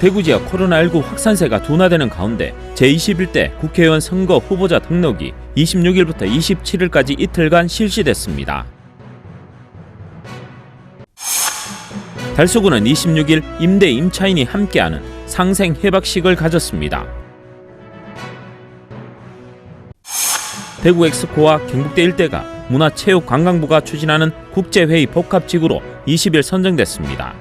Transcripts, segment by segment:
대구 지역 코로나19 확산세가 둔화되는 가운데 제21대 국회의원 선거 후보자 등록이 26일부터 27일까지 이틀간 실시됐습니다. 달서구는 26일 임대 임차인이 함께하는 상생 해박식을 가졌습니다. 대구 엑스코와 경북대 일대가 문화체육관광부가 추진하는 국제회의 복합지구로 20일 선정됐습니다.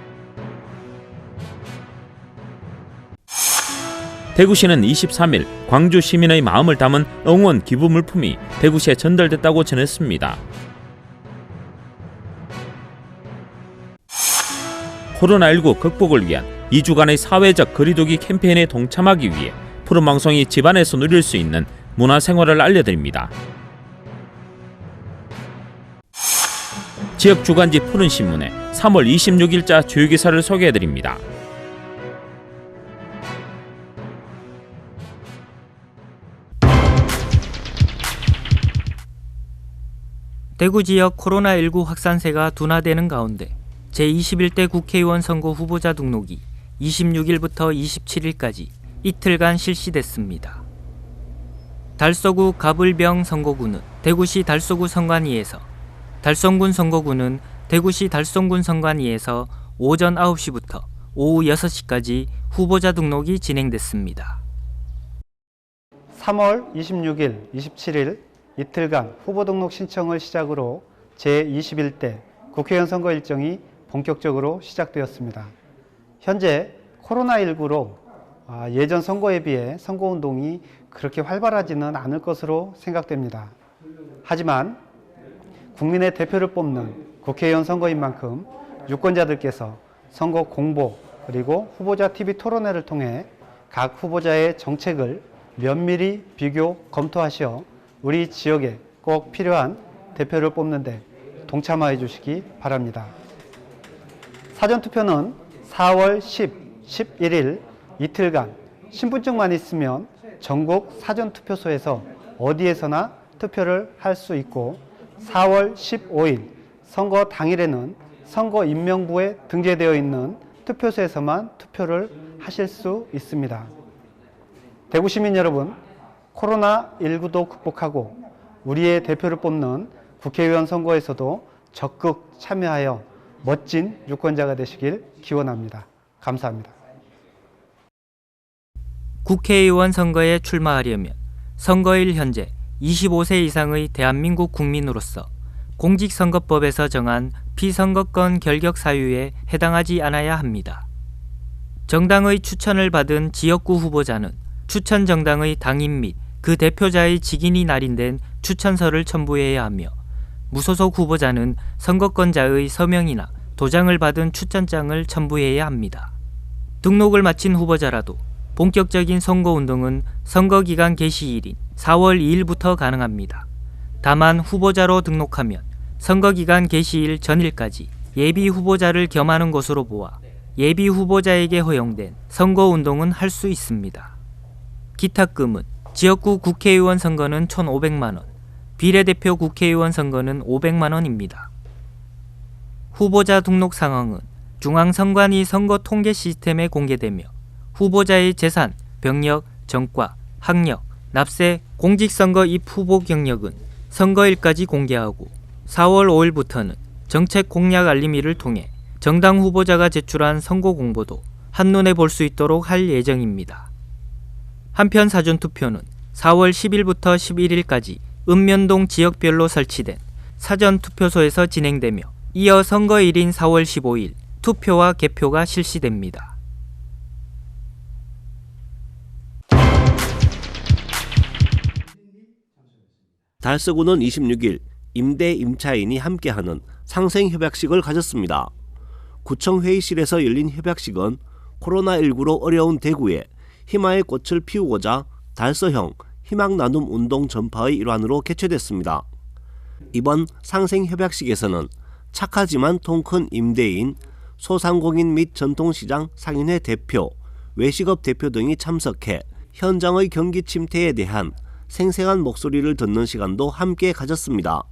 대구시는 23일 광주 시민의 마음을 담은 응원 기부 물품이 대구시에 전달됐다고 전했습니다. 코로나19 극복을 위한 2주간의 사회적 거리두기 캠페인에 동참하기 위해 푸른방송이 집안에서 누릴 수 있는 문화생활을 알려드립니다. 지역 주간지 푸른신문의 3월 26일자 주요기사를 소개해드립니다. 대구 지역 코로나19 확산세가 둔화되는 가운데 제21대 국회의원 선거 후보자 등록이 26일부터 27일까지 이틀간 실시됐습니다. 달서구 가불병 선거구는 대구시 달서구 선관위에서, 달성군 선거구는 대구시 달성군 선관위에서 오전 9시부터 오후 6시까지 후보자 등록이 진행됐습니다. 3월 26일, 27일 이틀간 후보 등록 신청을 시작으로 제21대 국회의원 선거 일정이 본격적으로 시작되었습니다. 현재 코로나19로 예전 선거에 비해 선거운동이 그렇게 활발하지는 않을 것으로 생각됩니다. 하지만 국민의 대표를 뽑는 국회의원 선거인 만큼 유권자들께서 선거 공보 그리고 후보자 TV 토론회를 통해 각 후보자의 정책을 면밀히 비교 검토하시어 우리 지역에 꼭 필요한 대표를 뽑는 데 동참하여 주시기 바랍니다. 사전투표는 4월 10, 11일 이틀간 신분증만 있으면 전국 사전투표소에서 어디에서나 투표를 할 수 있고 4월 15일 선거 당일에는 선거인명부에 등재되어 있는 투표소에서만 투표를 하실 수 있습니다. 대구 시민 여러분, 코로나19도 극복하고 우리의 대표를 뽑는 국회의원 선거에서도 적극 참여하여 멋진 유권자가 되시길 기원합니다. 감사합니다. 국회의원 선거에 출마하려면 선거일 현재 25세 이상의 대한민국 국민으로서 공직선거법에서 정한 피선거권 결격 사유에 해당하지 않아야 합니다. 정당의 추천을 받은 지역구 후보자는 추천 정당의 당인 및 그 대표자의 직인이 날인된 추천서를 첨부해야 하며 무소속 후보자는 선거권자의 서명이나 도장을 받은 추천장을 첨부해야 합니다. 등록을 마친 후보자라도 본격적인 선거운동은 선거기간 개시일인 4월 2일부터 가능합니다. 다만 후보자로 등록하면 선거기간 개시일 전일까지 예비 후보자를 겸하는 것으로 보아 예비 후보자에게 허용된 선거운동은 할 수 있습니다. 기탁금은 지역구 국회의원 선거는 1,500만 원, 비례대표 국회의원 선거는 500만 원입니다. 후보자 등록 상황은 중앙선관위 선거 통계 시스템에 공개되며 후보자의 재산, 병력, 전과, 학력, 납세, 공직선거 입 후보 경력은 선거일까지 공개하고 4월 5일부터는 정책 공약 알림이를 통해 정당 후보자가 제출한 선거 공보도 한눈에 볼 수 있도록 할 예정입니다. 한편 사전투표는 4월 10일부터 11일까지 읍면동 지역별로 설치된 사전투표소에서 진행되며 이어 선거일인 4월 15일 투표와 개표가 실시됩니다. 달서구는 26일 임대 임차인이 함께하는 상생협약식을 가졌습니다. 구청 회의실에서 열린 협약식은 코로나19로 어려운 대구에 희망의 꽃을 피우고자 달서형 희망나눔 운동 전파의 일환으로 개최됐습니다. 이번 상생협약식에서는 착하지만 통 큰 임대인, 소상공인 및 전통시장 상인회 대표, 외식업 대표 등이 참석해 현장의 경기 침체에 대한 생생한 목소리를 듣는 시간도 함께 가졌습니다.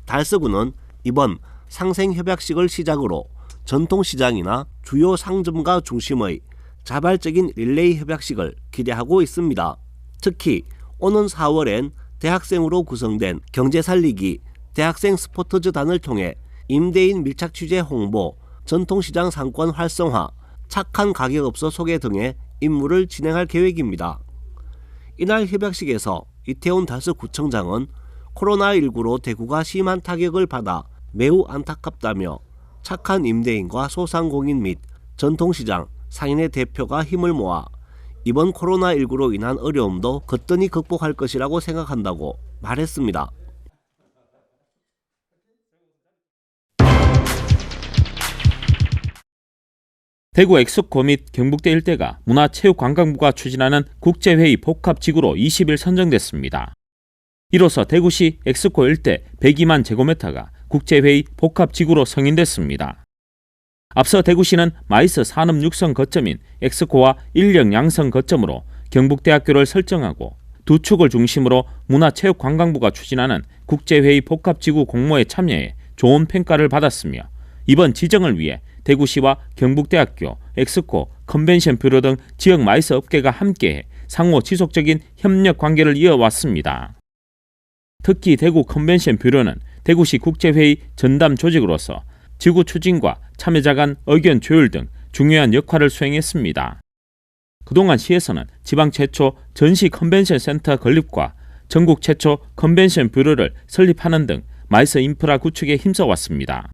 달서구는 이번 상생협약식을 시작으로 전통시장이나 주요 상점가 중심의 자발적인 릴레이 협약식을 기대하고 있습니다. 특히 오는 4월엔 대학생으로 구성된 경제살리기 대학생 스포츠단을 통해 임대인 밀착 취재 홍보, 전통시장 상권 활성화, 착한 가게업소 소개 등의 임무를 진행할 계획입니다. 이날 협약식에서 이태원 달서구청장은 코로나19로 대구가 심한 타격을 받아 매우 안타깝다며 착한 임대인과 소상공인 및 전통시장, 상인의 대표가 힘을 모아 이번 코로나19로 인한 어려움도 거뜬히 극복할 것이라고 생각한다고 말했습니다. 대구 엑스코 및 경북대 일대가 문화체육관광부가 추진하는 국제회의 복합지구로 20일 선정됐습니다. 이로써 대구시 엑스코 일대 102만 제곱미터가 국제회의 복합지구로 승인됐습니다. 앞서 대구시는 마이스 산업 육성 거점인 엑스코와 인력 양성 거점으로 경북대학교를 설정하고 두 축을 중심으로 문화체육관광부가 추진하는 국제회의 복합지구 공모에 참여해 좋은 평가를 받았으며 이번 지정을 위해 대구시와 경북대학교, 엑스코, 컨벤션 뷰로 등 지역 마이스 업계가 함께해 상호 지속적인 협력 관계를 이어왔습니다. 특히 대구 컨벤션 뷰로는 대구시 국제회의 전담 조직으로서 지구 추진과 참여자 간 의견 조율 등 중요한 역할을 수행했습니다. 그동안 시에서는 지방 최초 전시 컨벤션 센터 건립과 전국 최초 컨벤션 뷰로를 설립하는 등 마이스 인프라 구축에 힘써왔습니다.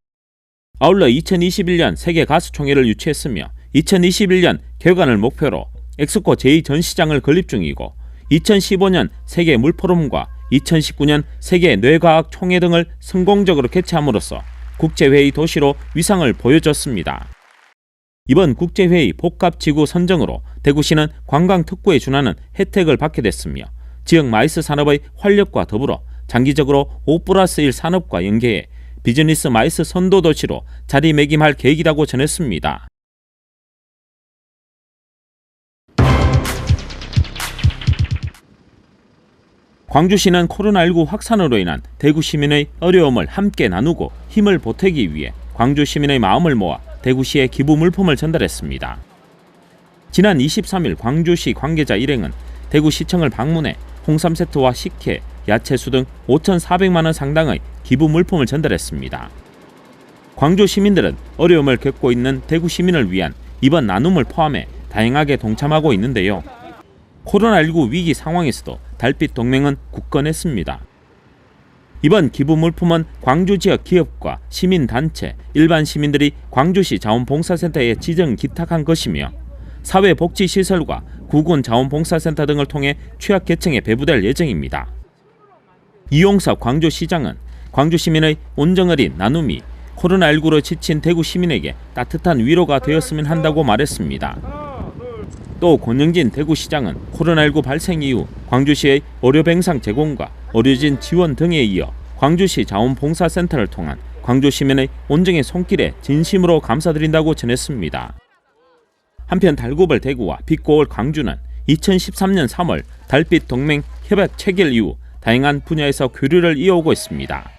아울러 2021년 세계 가수총회를 유치했으며 2021년 개관을 목표로 엑스코 제2전시장을 건립 중이고 2015년 세계 물포럼과 2019년 세계 뇌과학 총회 등을 성공적으로 개최함으로써 국제회의 도시로 위상을 보여줬습니다. 이번 국제회의 복합지구 선정으로 대구시는 관광특구에 준하는 혜택을 받게 됐으며 지역 마이스 산업의 활력과 더불어 장기적으로 5+1 산업과 연계해 비즈니스 마이스 선도도시로 자리매김할 계획이라고 전했습니다. 광주시는 코로나19 확산으로 인한 대구 시민의 어려움을 함께 나누고 힘을 보태기 위해 광주 시민의 마음을 모아 대구시에 기부 물품을 전달했습니다. 지난 23일 광주시 관계자 일행은 대구시청을 방문해 홍삼 세트와 식혜, 야채수 등 5,400만 원 상당의 기부 물품을 전달했습니다. 광주 시민들은 어려움을 겪고 있는 대구 시민을 위한 이번 나눔을 포함해 다양하게 동참하고 있는데요. 코로나19 위기 상황에서도 달빛 동맹은 굳건했습니다. 이번 기부 물품은 광주 지역 기업과 시민단체, 일반 시민들이 광주시 자원봉사센터에 지정 기탁한 것이며 사회복지시설과 구군 자원봉사센터 등을 통해 취약계층에 배부될 예정입니다. 이용섭 광주시장은 광주 시민의 온정어린 나눔이 코로나19로 지친 대구 시민에게 따뜻한 위로가 되었으면 한다고 말했습니다. 또 권영진 대구시장은 코로나19 발생 이후 광주시의 의료병상 제공과 의료진 지원 등에 이어 광주시 자원봉사센터를 통한 광주 시민의 온정의 손길에 진심으로 감사드린다고 전했습니다. 한편 달구벌 대구와 빛고올 광주는 2013년 3월 달빛 동맹 협약 체결 이후 다양한 분야에서 교류를 이어오고 있습니다.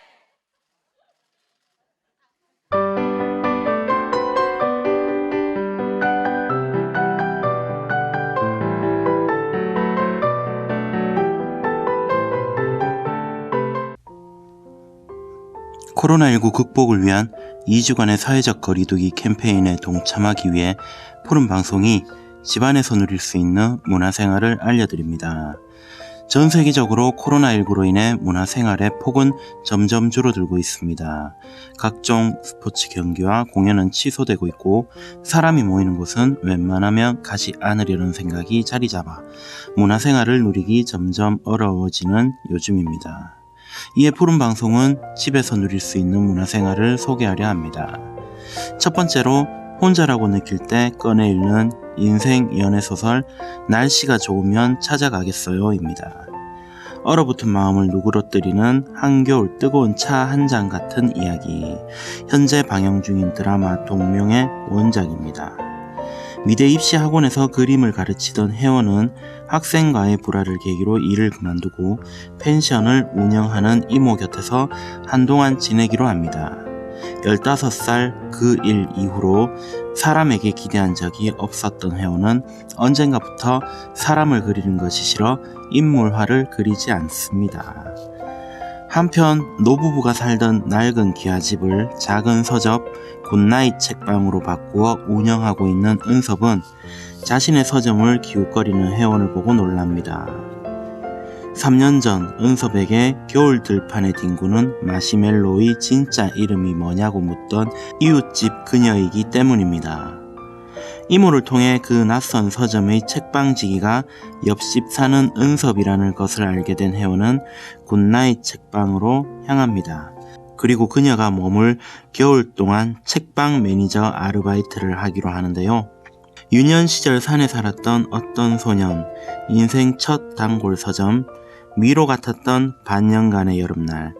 코로나19 극복을 위한 2주간의 사회적 거리두기 캠페인에 동참하기 위해 푸른방송이 집안에서 누릴 수 있는 문화생활을 알려드립니다. 전 세계적으로 코로나19로 인해 문화생활의 폭은 점점 줄어들고 있습니다. 각종 스포츠 경기와 공연은 취소되고 있고 사람이 모이는 곳은 웬만하면 가지 않으려는 생각이 자리 잡아 문화생활을 누리기 점점 어려워지는 요즘입니다. 이에 푸른방송은 집에서 누릴 수 있는 문화생활을 소개하려 합니다. 첫 번째로 혼자라고 느낄 때 꺼내 읽는 인생 연애소설 날씨가 좋으면 찾아가겠어요 입니다. 얼어붙은 마음을 누그러뜨리는 한겨울 뜨거운 차 한 잔 같은 이야기. 현재 방영 중인 드라마 동명의 원작입니다. 미대 입시 학원에서 그림을 가르치던 혜원은 학생과의 불화를 계기로 일을 그만두고 펜션을 운영하는 이모 곁에서 한동안 지내기로 합니다. 15살 그 일 이후로 사람에게 기대한 적이 없었던 회원은 언젠가부터 사람을 그리는 것이 싫어 인물화를 그리지 않습니다. 한편 노부부가 살던 낡은 기와집을 작은 서적 굿나잇 책방으로 바꾸어 운영하고 있는 은섭은 자신의 서점을 기웃거리는 회원을 보고 놀랍니다. 3년 전 은섭에게 겨울 들판의 딩구는 마시멜로의 진짜 이름이 뭐냐고 묻던 이웃집 그녀이기 때문입니다. 이모를 통해 그 낯선 서점의 책방지기가 옆집 사는 은섭이라는 것을 알게 된 회원은 굿나잇 책방으로 향합니다. 그리고 그녀가 머물 겨울 동안 책방 매니저 아르바이트를 하기로 하는데요. 유년 시절 산에 살았던 어떤 소년, 인생 첫 단골 서점, 미로 같았던 반년간의 여름날,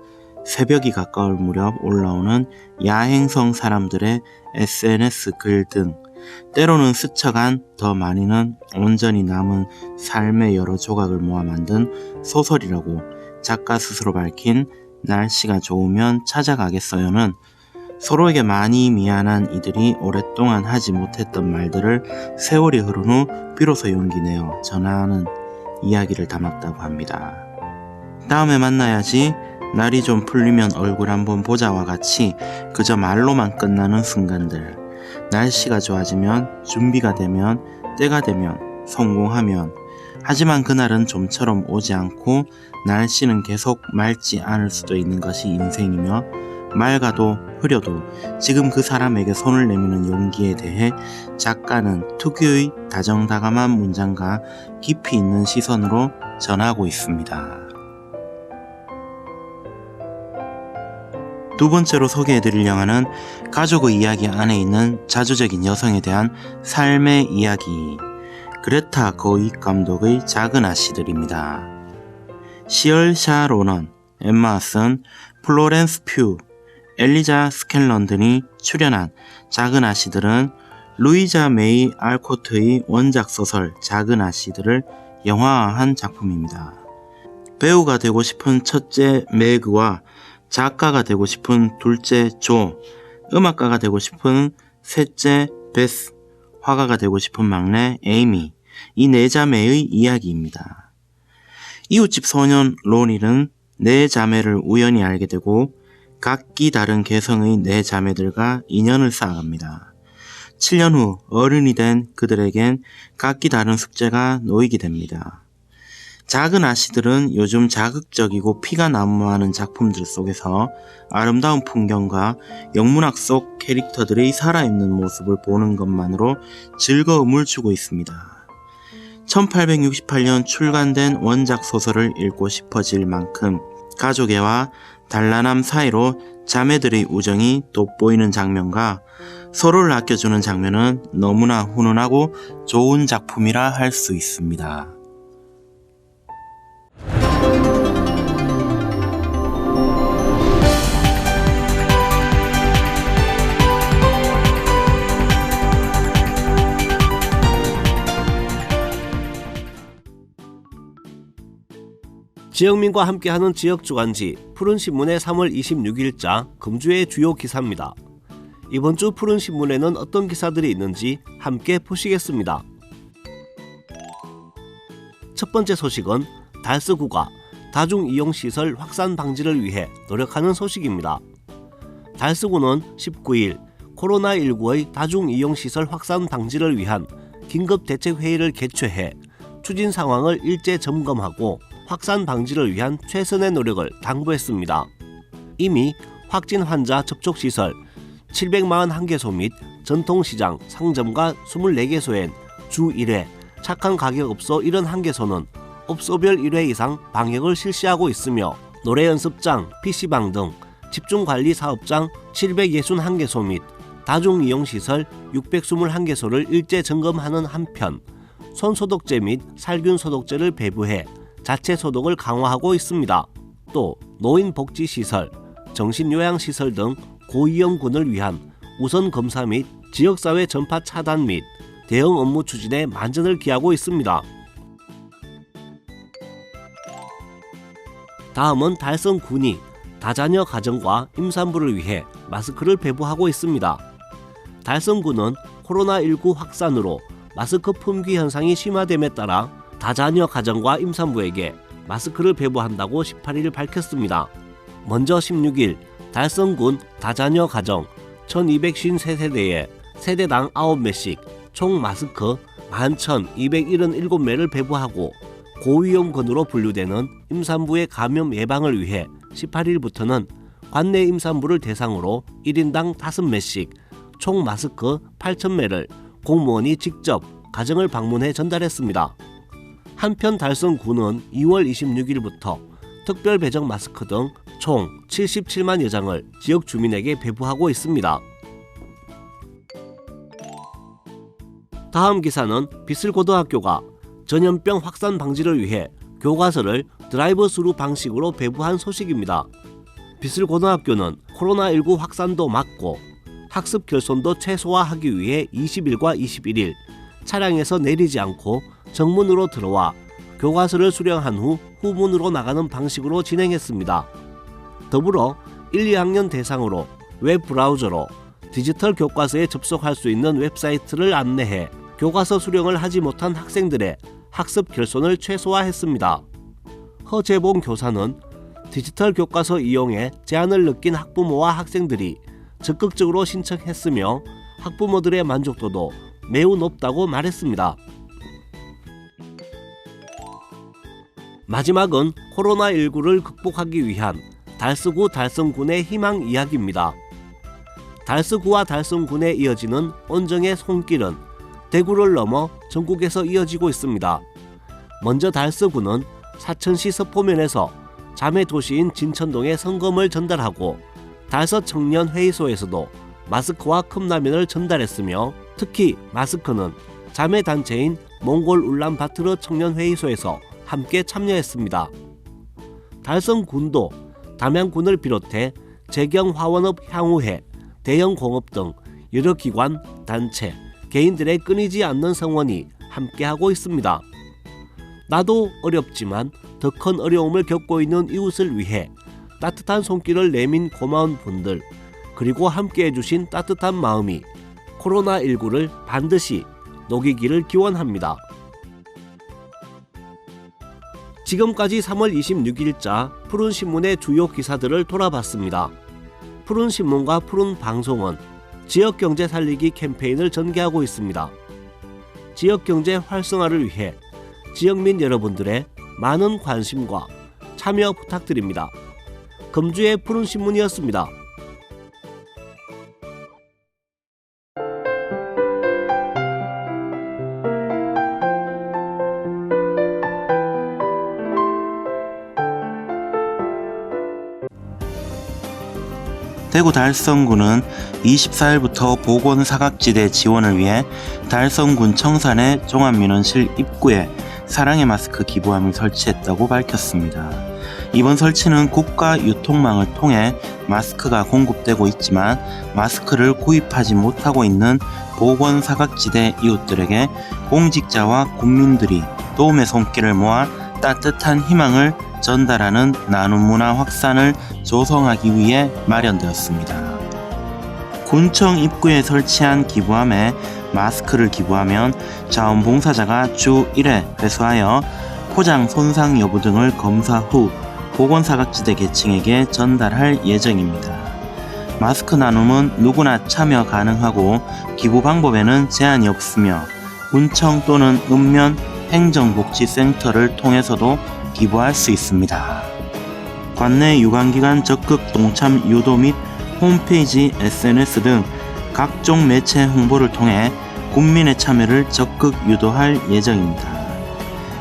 새벽이 가까울 무렵 올라오는 야행성 사람들의 SNS 글 등 때로는 스쳐간, 더 많이는 온전히 남은 삶의 여러 조각을 모아 만든 소설이라고 작가 스스로 밝힌 날씨가 좋으면 찾아가겠어요는 서로에게 많이 미안한 이들이 오랫동안 하지 못했던 말들을 세월이 흐른 후 비로소 용기 내어 전하는 이야기를 담았다고 합니다. 다음에 만나야지, 날이 좀 풀리면 얼굴 한번 보자와 같이 그저 말로만 끝나는 순간들, 날씨가 좋아지면, 준비가 되면, 때가 되면, 성공하면, 하지만 그날은 좀처럼 오지 않고 날씨는 계속 맑지 않을 수도 있는 것이 인생이며, 맑아도 흐려도 지금 그 사람에게 손을 내미는 용기에 대해 작가는 특유의 다정다감한 문장과 깊이 있는 시선으로 전하고 있습니다. 두 번째로 소개해드릴 영화는 가족의 이야기 안에 있는 자주적인 여성에 대한 삶의 이야기, 그레타 거익 감독의 작은 아씨들입니다. 시얼샤 로넌, 엠마 왓슨, 플로렌스 퓨, 엘리자 스캔런 등이 출연한 작은 아씨들은 루이자 메이 알코트의 원작 소설 작은 아씨들을 영화화한 작품입니다. 배우가 되고 싶은 첫째 매그와 작가가 되고 싶은 둘째 조, 음악가가 되고 싶은 셋째 베스, 화가가 되고 싶은 막내 에이미, 이 네 자매의 이야기입니다. 이웃집 소년 로닐은 네 자매를 우연히 알게 되고 각기 다른 개성의 네 자매들과 인연을 쌓아갑니다. 7년 후 어른이 된 그들에겐 각기 다른 숙제가 놓이게 됩니다. 작은 아씨들은 요즘 자극적이고 피가 난무하는 작품들 속에서 아름다운 풍경과 영문학 속 캐릭터들의 살아있는 모습을 보는 것만으로 즐거움을 주고 있습니다. 1868년 출간된 원작 소설을 읽고 싶어질 만큼 가족애와 단란함 사이로 자매들의 우정이 돋보이는 장면과 서로를 아껴주는 장면은 너무나 훈훈하고 좋은 작품이라 할 수 있습니다. 지영민과 함께하는 지역주간지 푸른신문의 3월 26일자 금주의 주요 기사입니다. 이번 주 푸른신문에는 어떤 기사들이 있는지 함께 보시겠습니다. 첫 번째 소식은 달서구가 다중이용시설 확산 방지를 위해 노력하는 소식입니다. 달서구는 19일 코로나19의 다중이용시설 확산 방지를 위한 긴급대책회의를 개최해 추진 상황을 일제 점검하고 확산 방지를 위한 최선의 노력을 당부했습니다. 이미 확진 환자 접촉시설 741개소 및 전통시장, 상점가 24개소엔 주 1회, 착한 가격업소 71개소는 업소별 1회 이상 방역을 실시하고 있으며 노래연습장, PC방 등 집중관리 사업장 761개소 및 다중이용시설 621개소를 일제 점검하는 한편 손소독제 및 살균소독제를 배부해 자체 소독을 강화하고 있습니다. 또 노인복지시설, 정신요양시설 등 고위험군을 위한 우선 검사 및 지역사회 전파 차단 및 대응 업무 추진에 만전을 기하고 있습니다. 다음은 달성군이 다자녀 가정과 임산부를 위해 마스크를 배부하고 있습니다. 달성군은 코로나19 확산으로 마스크 품귀 현상이 심화됨에 따라 다자녀 가정과 임산부에게 마스크를 배부한다고 18일 밝혔습니다. 먼저 16일 달성군 다자녀 가정 1253세대에 세대당 9매씩 총 마스크 11,277매를 배부하고 고위험군으로 분류되는 임산부의 감염 예방을 위해 18일부터는 관내 임산부를 대상으로 1인당 5매씩 총 마스크 8,000매를 공무원이 직접 가정을 방문해 전달했습니다. 한편 달성군은 2월 26일부터 특별 배정 마스크 등 총 77만여 장을 지역 주민에게 배부하고 있습니다. 다음 기사는 비슬고등학교가 전염병 확산 방지를 위해 교과서를 드라이브 스루 방식으로 배부한 소식입니다. 비슬고등학교는 코로나19 확산도 막고 학습 결손도 최소화하기 위해 20일과 21일 차량에서 내리지 않고 정문으로 들어와 교과서를 수령한 후 후문으로 나가는 방식으로 진행했습니다. 더불어 1, 2학년 대상으로 웹 브라우저로 디지털 교과서에 접속할 수 있는 웹사이트를 안내해 교과서 수령을 하지 못한 학생들의 학습 결손을 최소화했습니다. 허재봉 교사는 디지털 교과서 이용에 제한을 느낀 학부모와 학생들이 적극적으로 신청했으며 학부모들의 만족도도 매우 높다고 말했습니다. 마지막은 코로나19를 극복하기 위한 달서구 달성군의 희망 이야기입니다. 달서구와 달성군에 이어지는 온정의 손길은 대구를 넘어 전국에서 이어지고 있습니다. 먼저 달서구는 사천시 서포면에서 자매 도시인 진천동에 성금을 전달하고 달서청년회의소에서도 마스크와 컵라면을 전달했으며 특히 마스크는 자매 단체인 몽골 울란바토르 청년회의소에서 함께 참여했습니다. 달성군도 담양군을 비롯해 재경화원업 향후회, 대형공업 등 여러 기관, 단체, 개인들의 끊이지 않는 성원이 함께하고 있습니다. 나도 어렵지만 더 큰 어려움을 겪고 있는 이웃을 위해 따뜻한 손길을 내민 고마운 분들, 그리고 함께해 주신 따뜻한 마음이 코로나19를 반드시 녹이기를 기원합니다. 지금까지 3월 26일자 푸른신문의 주요 기사들을 돌아봤습니다. 푸른신문과 푸른방송은 지역경제 살리기 캠페인을 전개하고 있습니다. 지역경제 활성화를 위해 지역민 여러분들의 많은 관심과 참여 부탁드립니다. 금주의 푸른신문이었습니다. 대구 달성군은 24일부터 보건사각지대 지원을 위해 달성군 청산의 종합민원실 입구에 사랑의 마스크 기부함을 설치했다고 밝혔습니다. 이번 설치는 국가 유통망을 통해 마스크가 공급되고 있지만 마스크를 구입하지 못하고 있는 보건사각지대 이웃들에게 공직자와 국민들이 도움의 손길을 모아 따뜻한 희망을 전달하는 나눔 문화 확산을 조성하기 위해 마련되었습니다. 군청 입구에 설치한 기부함에 마스크를 기부하면 자원봉사자가 주 1회 회수하여 포장 손상 여부 등을 검사 후 보건사각지대 계층에게 전달할 예정입니다. 마스크 나눔은 누구나 참여 가능하고 기부 방법에는 제한이 없으며 군청 또는 읍면 행정복지센터를 통해서도 기부할 수 있습니다. 관내 유관기관 적극 동참 유도 및 홈페이지, SNS 등 각종 매체 홍보를 통해 국민의 참여를 적극 유도할 예정입니다.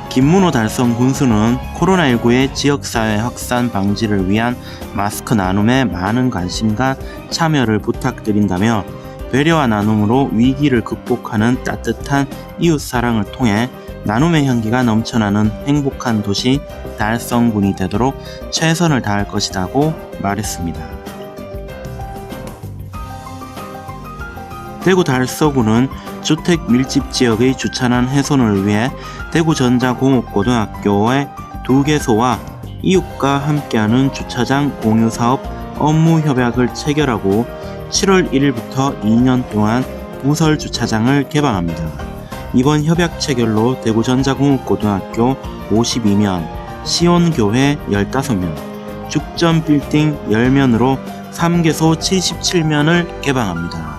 김문호 달성 군수는 코로나19의 지역사회 확산 방지를 위한 마스크 나눔에 많은 관심과 참여를 부탁드린다며 배려와 나눔으로 위기를 극복하는 따뜻한 이웃사랑을 통해 나눔의 향기가 넘쳐나는 행복한 도시 달성군이 되도록 최선을 다할 것이라고 말했습니다. 대구 달서구는 주택 밀집 지역의 주차난 훼손을 위해 대구전자공업고등학교의 2개소와 이웃과 함께하는 주차장 공유사업 업무 협약을 체결하고 7월 1일부터 2년 동안 부설 주차장을 개방합니다. 이번 협약 체결로 대구전자공업고등학교 52면, 시온교회 15면, 죽전빌딩 10면으로 3개소 77면을 개방합니다.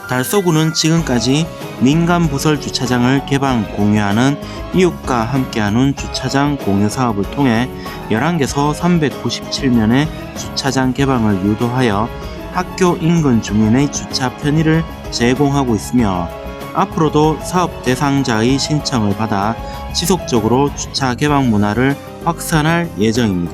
달서구는 지금까지 민간 부설 주차장을 개방 공유하는 이웃과 함께하는 주차장 공유 사업을 통해 11개소 397면의 주차장 개방을 유도하여 학교 인근 주민의 주차 편의를 제공하고 있으며 앞으로도 사업 대상자의 신청을 받아 지속적으로 주차 개방 문화를 확산할 예정입니다.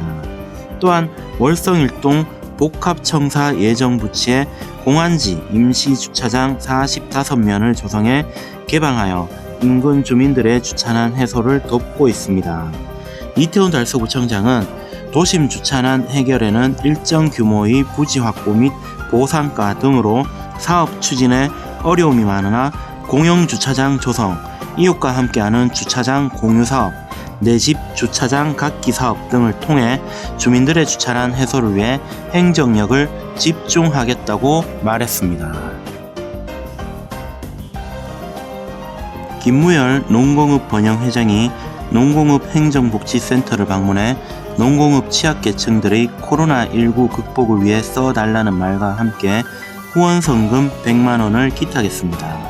또한 월성일동 복합청사 예정부지에 공안지 임시주차장 45면을 조성해 개방하여 인근 주민들의 주차난 해소를 돕고 있습니다. 이태원 달서구청장은 도심 주차난 해결에는 일정 규모의 부지 확보 및 보상가 등으로 사업 추진에 어려움이 많으나 공영주차장 조성, 이웃과 함께하는 주차장 공유사업, 내 집 주차장 갖기 사업 등을 통해 주민들의 주차난 해소를 위해 행정력을 집중하겠다고 말했습니다. 김무열 농공업 번영회장이 농공업 행정복지센터를 방문해 농공업 취약계층들의 코로나19 극복을 위해 써달라는 말과 함께 후원성금 100만원을 기탁했습니다.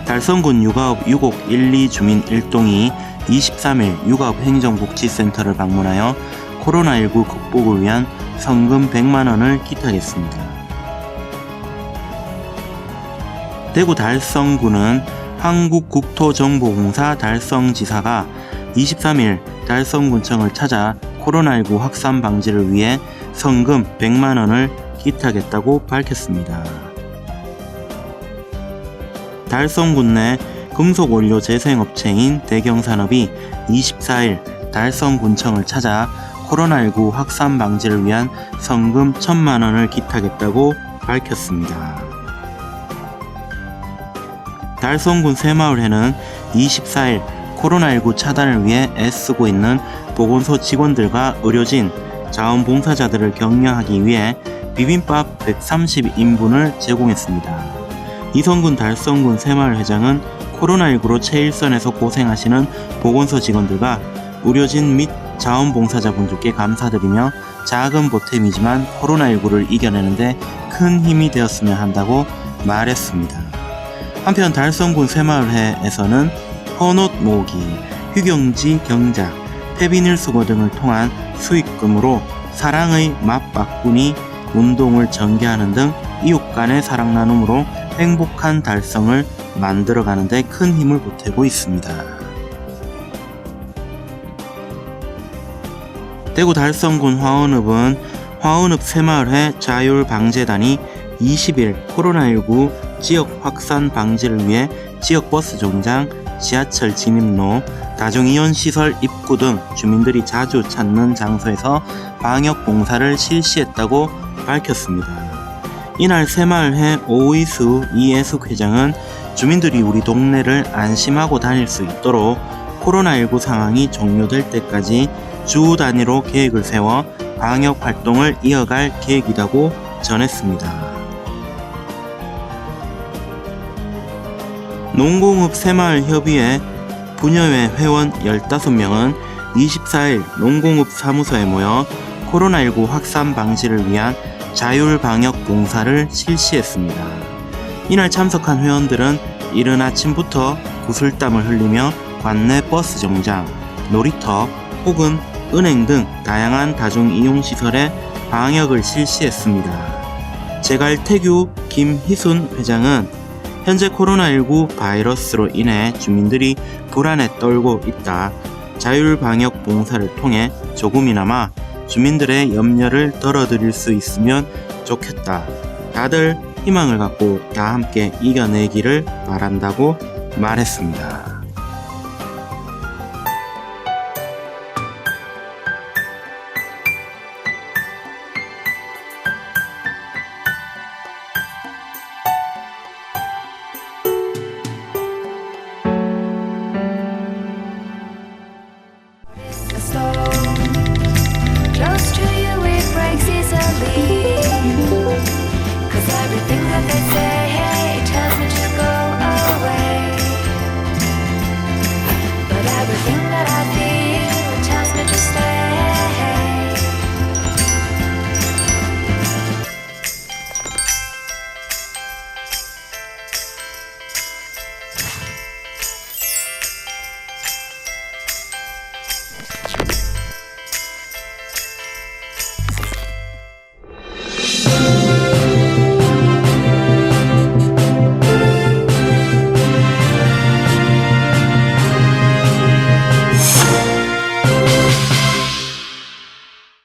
달성군 육아업 6옥 1, 2 주민 1동이 23일 육아업 행정복지센터를 방문하여 코로나19 극복을 위한 성금 100만원을 기탁했습니다. 대구 달성구는 한국국토정보공사 달성지사가 23일 달성군청을 찾아 코로나19 확산 방지를 위해 성금 100만원을 기탁했다고 밝혔습니다. 달성군 내 금속원료 재생업체인 대경산업이 24일 달성군청을 찾아 코로나19 확산 방지를 위한 성금 1,000만원을 기탁했다고 밝혔습니다. 달성군 새마을회는 24일 코로나19 차단을 위해 애쓰고 있는 보건소 직원들과 의료진, 자원봉사자들을 격려하기 위해 비빔밥 130인분을 제공했습니다. 이성군 달성군 새마을회장은 코로나19로 최일선에서 고생하시는 보건소 직원들과 의료진 및 자원봉사자분들께 감사드리며 작은 보탬이지만 코로나19를 이겨내는데 큰 힘이 되었으면 한다고 말했습니다. 한편 달성군 새마을회에서는 헌옷 모으기, 휴경지 경작, 폐비닐 수거 등을 통한 수익금으로 사랑의 맛바꾸니 운동을 전개하는 등 이웃 간의 사랑 나눔으로 행복한 달성을 만들어가는 데 큰 힘을 보태고 있습니다. 대구 달성군 화원읍은 화원읍 새마을회 자율방재단이 20일 코로나19 지역 확산 방지를 위해 지역 버스 정장, 지하철 진입로, 다중이용시설 입구 등 주민들이 자주 찾는 장소에서 방역 봉사를 실시했다고 밝혔습니다. 이날 새마을회 오의수 이예숙 회장은 주민들이 우리 동네를 안심하고 다닐 수 있도록 코로나19 상황이 종료될 때까지 주 단위로 계획을 세워 방역 활동을 이어갈 계획이라고 전했습니다. 농공업 새마을협의회 분여회 회원 15명은 24일 농공업 사무소에 모여 코로나19 확산 방지를 위한 자율방역 봉사를 실시했습니다. 이날 참석한 회원들은 이른 아침부터 구슬땀을 흘리며 관내 버스 정장, 놀이터 혹은 은행 등 다양한 다중이용시설에 방역을 실시했습니다. 제갈태규 김희순 회장은 현재 코로나19 바이러스로 인해 주민들이 불안에 떨고 있다. 자율방역 봉사를 통해 조금이나마 주민들의 염려를 덜어드릴 수 있으면 좋겠다. 다들 희망을 갖고 다 함께 이겨내기를 바란다고 말했습니다.